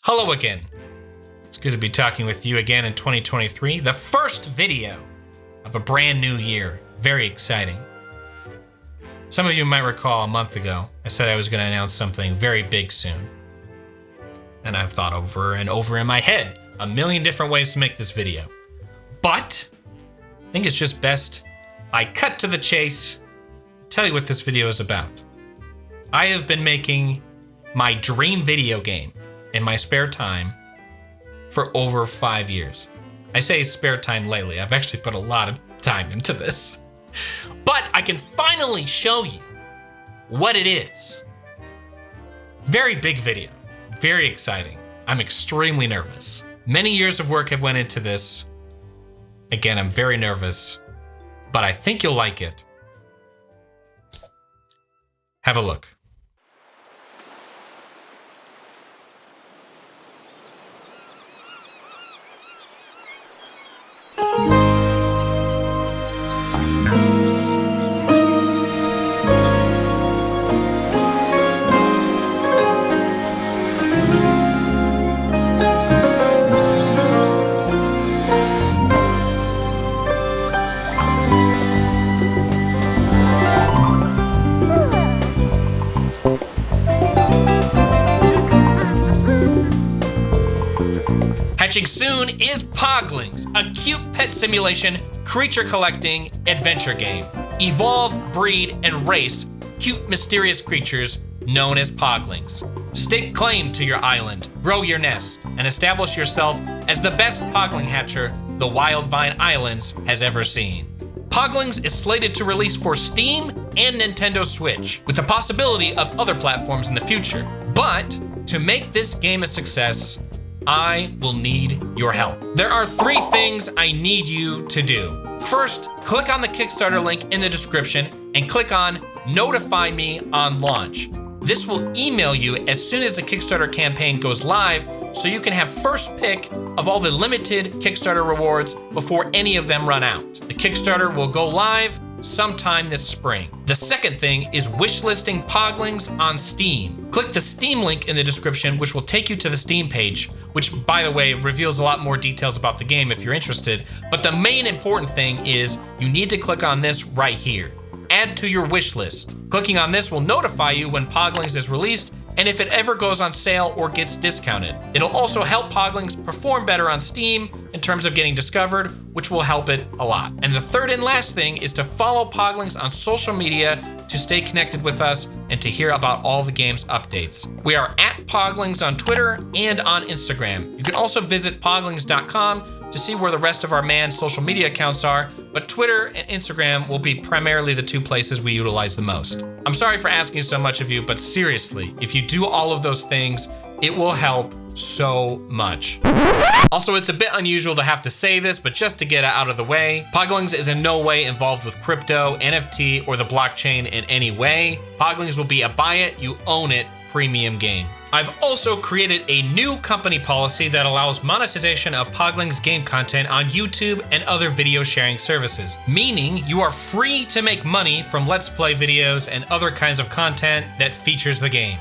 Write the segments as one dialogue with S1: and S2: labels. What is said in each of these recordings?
S1: Hello again. It's good to be talking with you again in 2023, the first video of a brand new year. Very exciting. Some of you might recall a month ago, I said I was going to announce something very big soon. And I've thought over and over in my head a million different ways to make this video. But I think it's just best I cut to the chase, tell you what this video is about. I have been making my dream video game in my spare time for over 5 years. I say spare time lightly. I've actually put a lot of time into this. But I can finally show you what it is. Very big video. Very exciting. I'm extremely nervous. Many years of work have went into this. Again, I'm very nervous, but I think you'll like it. Have a look. Hatching soon is Poglings, a cute pet simulation, creature collecting adventure game. Evolve, breed, and race cute mysterious creatures known as Poglings. Stake claim to your island, grow your nest, and establish yourself as the best Pogling hatcher the Wildvine Islands has ever seen. Poglings is slated to release for Steam and Nintendo Switch, with the possibility of other platforms in the future. But to make this game a success, I will need your help. There are 3 things I need you to do. First, click on the Kickstarter link in the description and click on Notify Me on launch. This will email you as soon as the Kickstarter campaign goes live, so you can have first pick of all the limited Kickstarter rewards before any of them run out. The Kickstarter will go live sometime this spring. The second thing is wishlisting Poglings on Steam. Click the Steam link in the description, which will take you to the Steam page, which, by the way, reveals a lot more details about the game if you're interested. But the main important thing is you need to click on this right here. Add to your wish list. Clicking on this will notify you when Poglings is released and if it ever goes on sale or gets discounted. It'll also help Poglings perform better on Steam in terms of getting discovered, which will help it a lot. And the third and last thing is to follow Poglings on social media to stay connected with us and to hear about all the game's updates. We are at Poglings on Twitter and on Instagram. You can also visit poglings.com to see where the rest of our manned social media accounts are, but Twitter and Instagram will be primarily the 2 places we utilize the most. I'm sorry for asking so much of you, but seriously, if you do all of those things, it will help so much. Also, it's a bit unusual to have to say this, but just to get it out of the way, Poglings is in no way involved with crypto, NFT, or the blockchain in any way. Poglings will be a buy it, you own it premium game. I've also created a new company policy that allows monetization of Poglings game content on YouTube and other video sharing services, meaning you are free to make money from Let's Play videos and other kinds of content that features the game.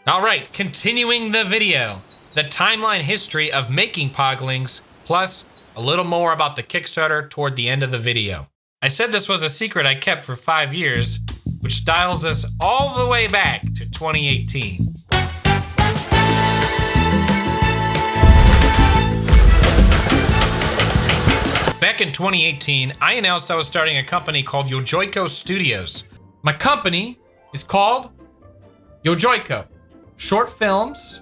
S1: All right, continuing the video, the timeline history of making Poglings, plus a little more about the Kickstarter toward the end of the video. I said this was a secret I kept for 5 years, which dials us all the way back to 2018. Back in 2018, I announced I was starting a company called Yojoiko Studios. My company is called Yojoiko. Short films,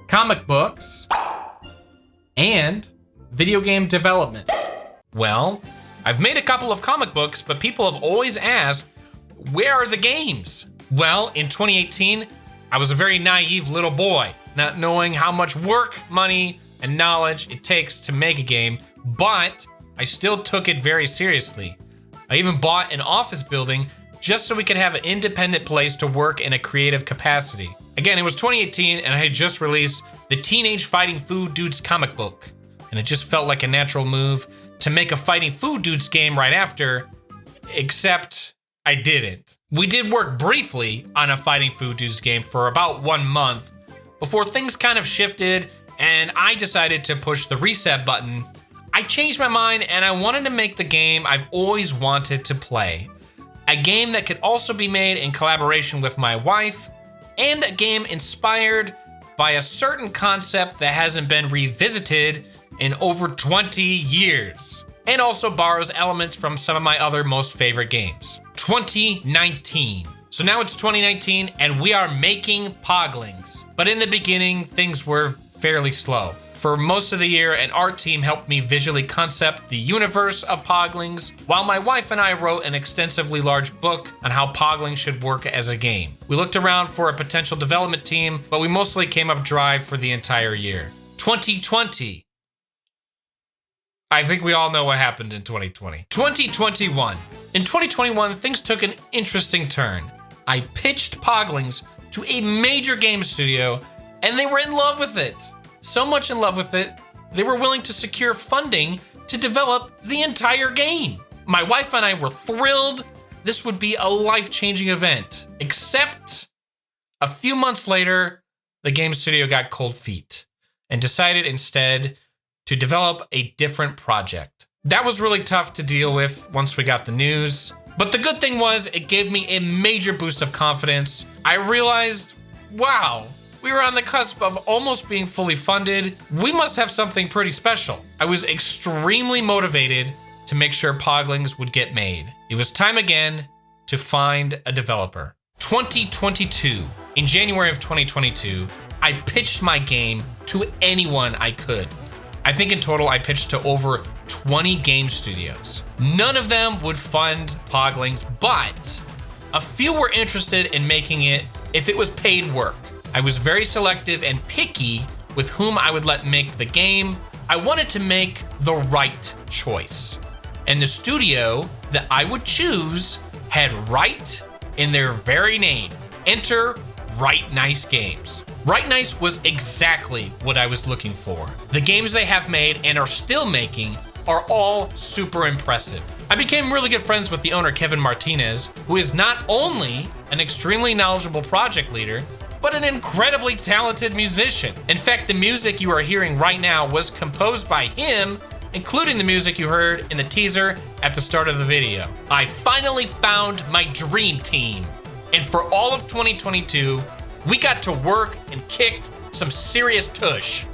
S1: comic books, and video game development. Well, I've made a couple of comic books, but people have always asked, where are the games? Well, in 2018, I was a very naive little boy, not knowing how much work, money, and knowledge it takes to make a game, but I still took it very seriously. I even bought an office building just so we could have an independent place to work in a creative capacity. Again, it was 2018 and I had just released the Teenage Fighting Food Dudes comic book, and it just felt like a natural move to make a Fighting Food Dudes game right after, except I didn't. We did work briefly on a Fighting Food Dudes game for about 1 month, before things kind of shifted and I decided to push the reset button, I changed my mind and I wanted to make the game I've always wanted to play. A game that could also be made in collaboration with my wife, and a game inspired by a certain concept that hasn't been revisited in over 20 years, and also borrows elements from some of my other most favorite games. 2019. So now it's 2019 and we are making Poglings. But in the beginning, things were fairly slow. For most of the year, an art team helped me visually concept the universe of Poglings, while my wife and I wrote an extensively large book on how Poglings should work as a game. We looked around for a potential development team, but we mostly came up dry for the entire year. 2020. I think we all know what happened in 2020. 2021. In 2021, things took an interesting turn. I pitched Poglings to a major game studio, and they were in love with it. So much in love with it, they were willing to secure funding to develop the entire game. My wife and I were thrilled. This would be a life-changing event. Except a few months later, the game studio got cold feet and decided instead to develop a different project. That was really tough to deal with once we got the news. But the good thing was it gave me a major boost of confidence. I realized, wow, we were on the cusp of almost being fully funded. We must have something pretty special. I was extremely motivated to make sure Poglings would get made. It was time again to find a developer. 2022. In January of 2022, I pitched my game to anyone I could. I think in total I pitched to over 20 game studios. None of them would fund Poglings, but a few were interested in making it if it was paid work. I was very selective and picky with whom I would let make the game. I wanted to make the right choice. And the studio that I would choose had right in their very name. Enter Right Nice Games. Right Nice was exactly what I was looking for. The games they have made and are still making are all super impressive. I became really good friends with the owner, Kevin Martinez, who is not only an extremely knowledgeable project leader, but an incredibly talented musician. In fact, the music you are hearing right now was composed by him, including the music you heard in the teaser at the start of the video. I finally found my dream team. And for all of 2022, we got to work and kicked some serious tush.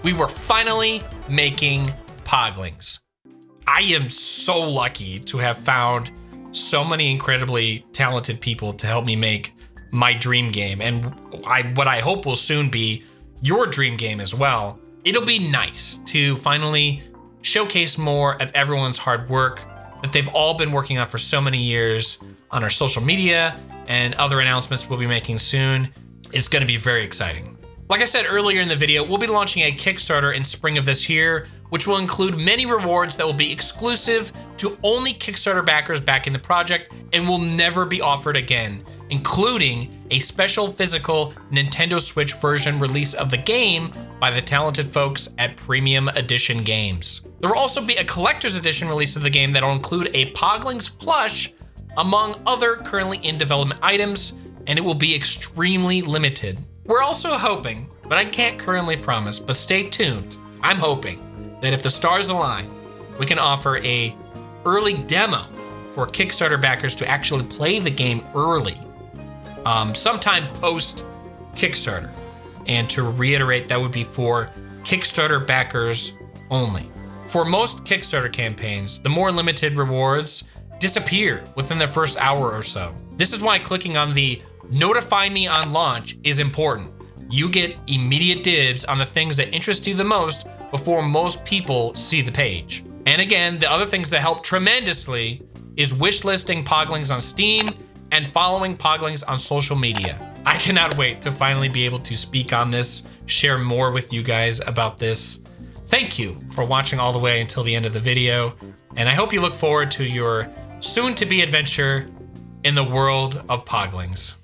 S1: We were finally making Poglings. I am so lucky to have found so many incredibly talented people to help me make my dream game, and what I hope will soon be your dream game as well. It'll be nice to finally showcase more of everyone's hard work that they've all been working on for so many years on our social media and other announcements we'll be making soon. It's going to be very exciting. Like I said earlier in the video, we'll be launching a Kickstarter in spring of this year, which will include many rewards that will be exclusive to only Kickstarter backers backing the project and will never be offered again, including a special physical Nintendo Switch version release of the game by the talented folks at Premium Edition Games. There will also be a collector's edition release of the game that will include a Poglings plush, among other currently in development items, and it will be extremely limited. We're also hoping, but I can't currently promise, but stay tuned. I'm hoping that if the stars align, we can offer a early demo for Kickstarter backers to actually play the game early, sometime post Kickstarter. And to reiterate, that would be for Kickstarter backers only. For most Kickstarter campaigns, the more limited rewards disappear within the first hour or so. This is why clicking on the notify me on launch is important. You get immediate dibs on the things that interest you the most before most people see the page. And again, the other things that help tremendously is wishlisting Poglings on Steam and following Poglings on social media. I cannot wait to finally be able to speak on this, share more with you guys about this. Thank you for watching all the way until the end of the video, and I hope you look forward to your soon-to-be adventure in the world of Poglings.